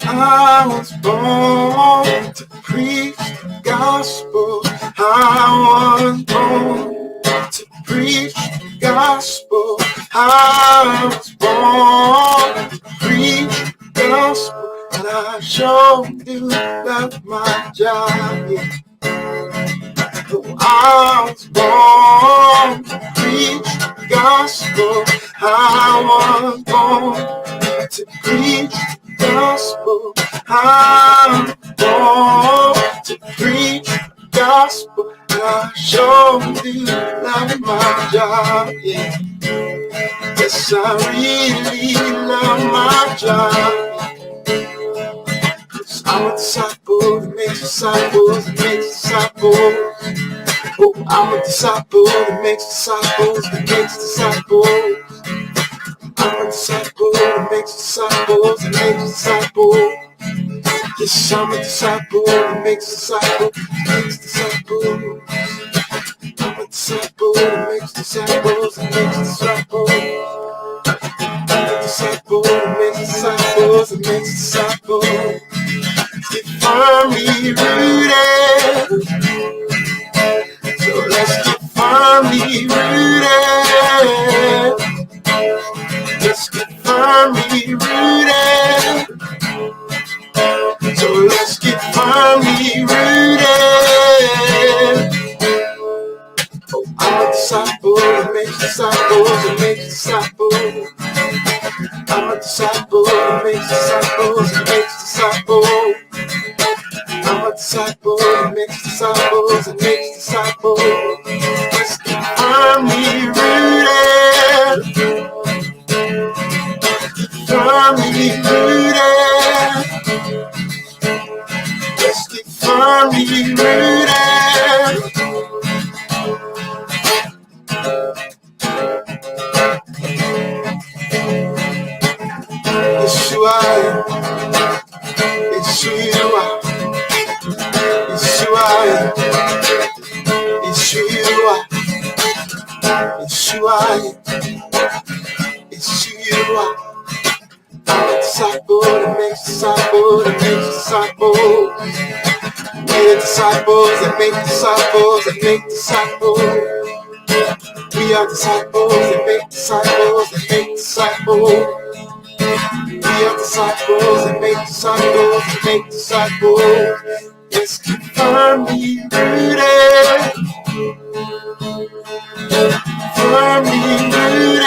I was born to preach the gospel. I was born to preach the gospel. I was born to preach the gospel. And I sure do love my job. Yeah. I was born to preach the gospel. I was born to preach the gospel. I'm born to preach the gospel. And I sure do love my job. Yeah. Yes, I really love my job. I'm a disciple that makes disciples that makes disciples. Oh, I'm a disciple that makes disciples that makes disciples. I'm a disciple that makes disciples that makes disciples. Yes, I'm a disciple that makes disciples that makes disciples. I'm a disciple that makes disciples that makes disciples. I'm a disciple that makes disciples that makes disciples. Get firmly rooted. So let's get firmly rooted. Let's get firmly rooted. So let's get firmly rooted. Oh, I'm a disciple that makes disciples that makes disciples. I'm a disciple that makes disciples that makes disciples. I'm a disciple that makes disciples that makes disciples. Let's get firmly rooted. Firmly rooted. Let's get firmly rooted. Yeshua, Yeshua, Yeshua, Yeshua, Yeshua, Yeshua. I'm a disciple that makes disciples that makes disciples. We're disciples that make disciples that make disciples. We are disciples that make disciples that make disciples. We are disciples that make disciples that make disciples. Let's keep firmly rooted. Firmly rooted.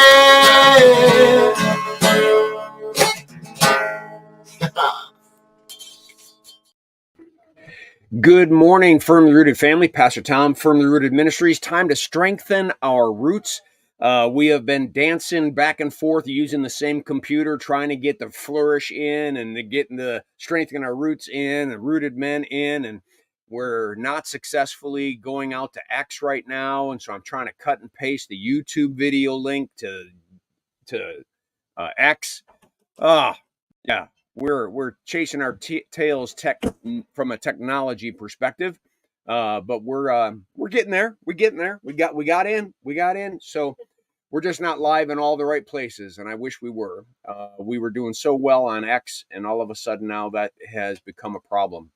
Good morning, Firmly Rooted family. Pastor Tom, Firmly Rooted Ministries. Time to strengthen our roots. We have been dancing back and forth using the same computer, trying to get the flourish in and getting the strengthen our roots in, the rooted men in, and we're not successfully going out to X right now. And so I'm trying to cut and paste the YouTube video link to X. Yeah. We're chasing our tails from a technology perspective, but we're getting there. We're getting there. We got in. So we're just not live in all the right places, and I wish we were. We were doing so well on X, and all of a sudden now that has become a problem.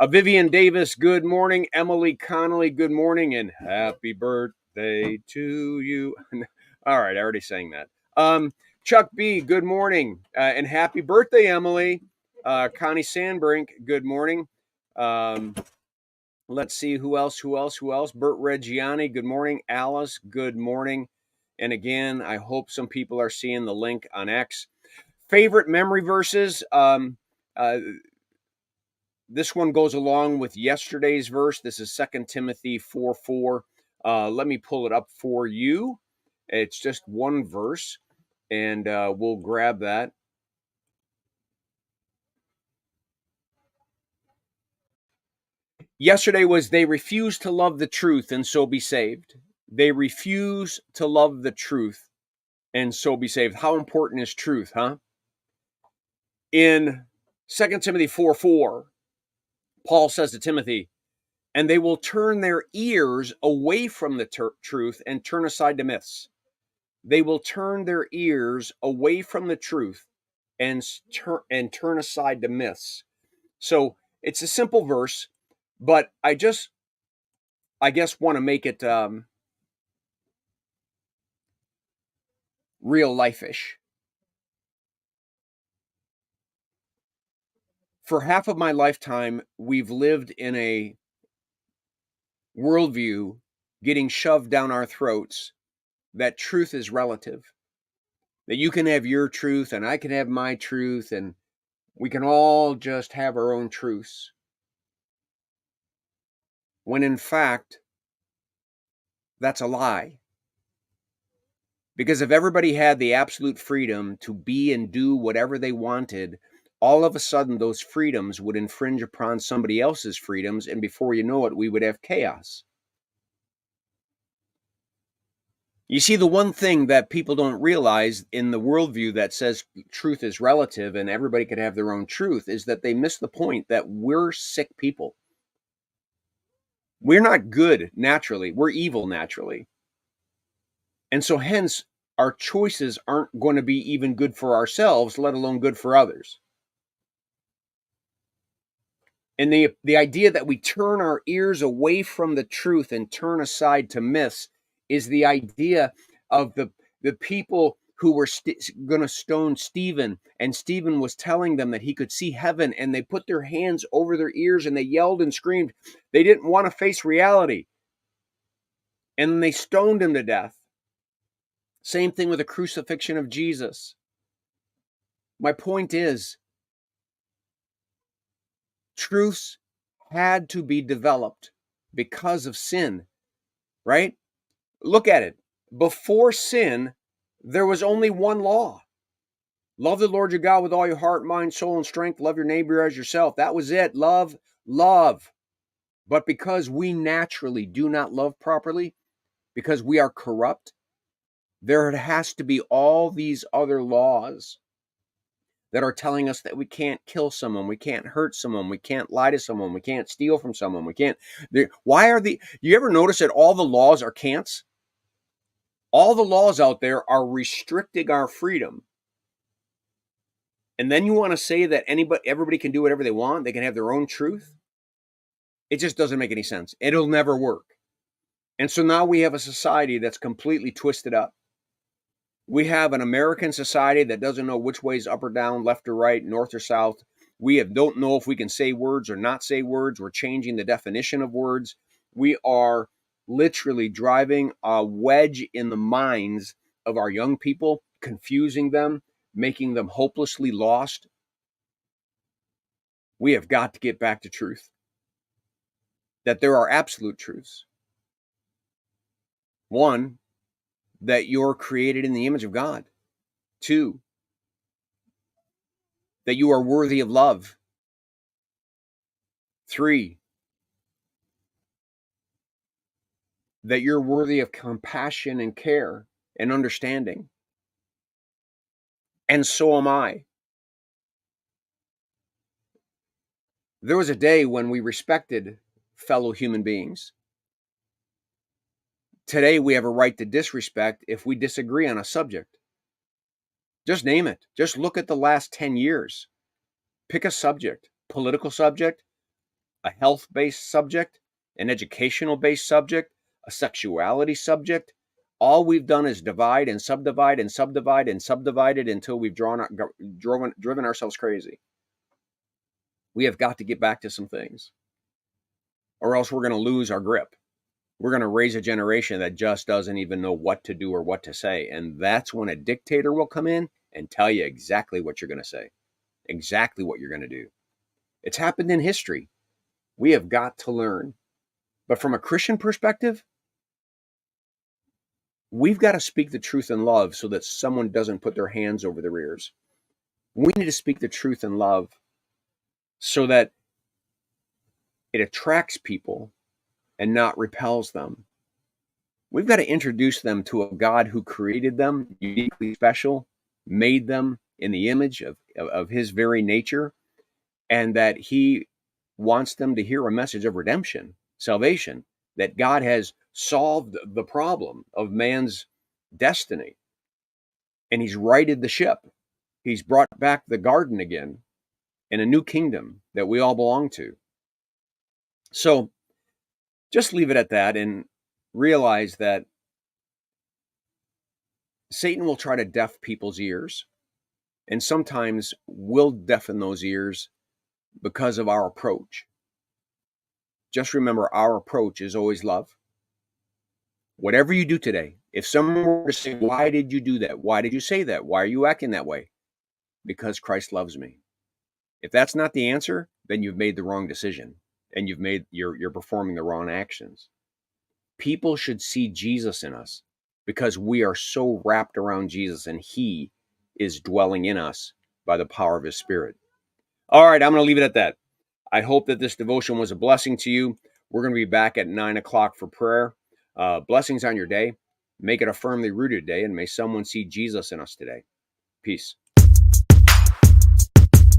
Vivian Davis, good morning. Emily Connolly, good morning, and happy birthday to you. All right, I already sang that. Chuck B, good morning, and happy birthday, Emily. Connie Sandbrink, good morning. Let's see, who else? Bert Reggiani, good morning. Alice, good morning. And again, I hope some people are seeing the link on X. Favorite memory verses. This one goes along with yesterday's verse. This is 2 Timothy 4:4. Let me pull it up for you. It's just one verse. And we'll grab that. Yesterday was they refuse to love the truth and so be saved. They refuse to love the truth and so be saved. How important is truth, huh? In 2 Timothy 4:4, Paul says to Timothy, and they will turn their ears away from the truth and turn aside to myths. They will turn their ears away from the truth and turn aside to myths. So it's a simple verse, but I guess want to make it real life-ish. For half of my lifetime, we've lived in a worldview getting shoved down our throats that truth is relative, that you can have your truth and I can have my truth, and we can all just have our own truths. When in fact, that's a lie. Because if everybody had the absolute freedom to be and do whatever they wanted, all of a sudden those freedoms would infringe upon somebody else's freedoms, and before you know it, we would have chaos. You see, the one thing that people don't realize in the worldview that says truth is relative and everybody could have their own truth is that they miss the point that we're sick people. We're not good naturally. We're evil naturally. And so hence, our choices aren't going to be even good for ourselves, let alone good for others. And the idea that we turn our ears away from the truth and turn aside to myths is the idea of the people who were going to stone Stephen, and Stephen was telling them that he could see heaven, and they put their hands over their ears and they yelled and screamed. They didn't want to face reality. And then they stoned him to death. Same thing with the crucifixion of Jesus. My point is, truths had to be developed because of sin, right? Look at it. Before sin, there was only one law. Love the Lord your God with all your heart, mind, soul, and strength. Love your neighbor as yourself. That was it. Love. But because we naturally do not love properly, because we are corrupt, there has to be all these other laws that are telling us that we can't kill someone, we can't hurt someone, we can't lie to someone, we can't steal from someone, we can't. Why are you ever notice that all the laws are can'ts? All the laws out there are restricting our freedom. And then you want to say that everybody can do whatever they want, they can have their own truth? It just doesn't make any sense. It'll never work. And so now we have a society that's completely twisted up. We have an American society that doesn't know which way is up or down, left or right, north or south. We don't know if we can say words or not say words. We're changing the definition of words. We are literally driving a wedge in the minds of our young people, confusing them, making them hopelessly lost. We have got to get back to truth. That there are absolute truths. One, that you're created in the image of God. Two, that you are worthy of love. Three, that you're worthy of compassion and care and understanding. And so am I. There was a day when we respected fellow human beings. Today, we have a right to disrespect if we disagree on a subject. Just name it. Just look at the last 10 years. Pick a subject, political subject, a health-based subject, an educational-based subject, a sexuality subject. All we've done is divide and subdivide and subdivide and subdivided until we've driven ourselves crazy. We have got to get back to some things, or else we're going to lose our grip. We're going to raise a generation that just doesn't even know what to do or what to say. And that's when a dictator will come in and tell you exactly what you're going to say, exactly what you're going to do. It's happened in history. We have got to learn. But from a Christian perspective, we've got to speak the truth in love so that someone doesn't put their hands over their ears. We need to speak the truth in love so that it attracts people and not repels them. We've got to introduce them to a God who created them uniquely special, made them in the image of his very nature, and that he wants them to hear a message of redemption, salvation, that God has solved the problem of man's destiny, and he's righted the ship. He's brought back the garden again in a new kingdom that we all belong to. So just leave it at that and realize that Satan will try to deaf people's ears, and sometimes we'll deafen those ears because of our approach. Just remember, our approach is always love. Whatever you do today, if someone were to say, why did you do that? Why did you say that? Why are you acting that way? Because Christ loves me. If that's not the answer, then you've made the wrong decision and you're performing the wrong actions. People should see Jesus in us because we are so wrapped around Jesus and he is dwelling in us by the power of his Spirit. All right, I'm going to leave it at that. I hope that this devotion was a blessing to you. We're going to be back at 9 o'clock for prayer. Blessings on your day. Make it a firmly rooted day, and may someone see Jesus in us today. Peace.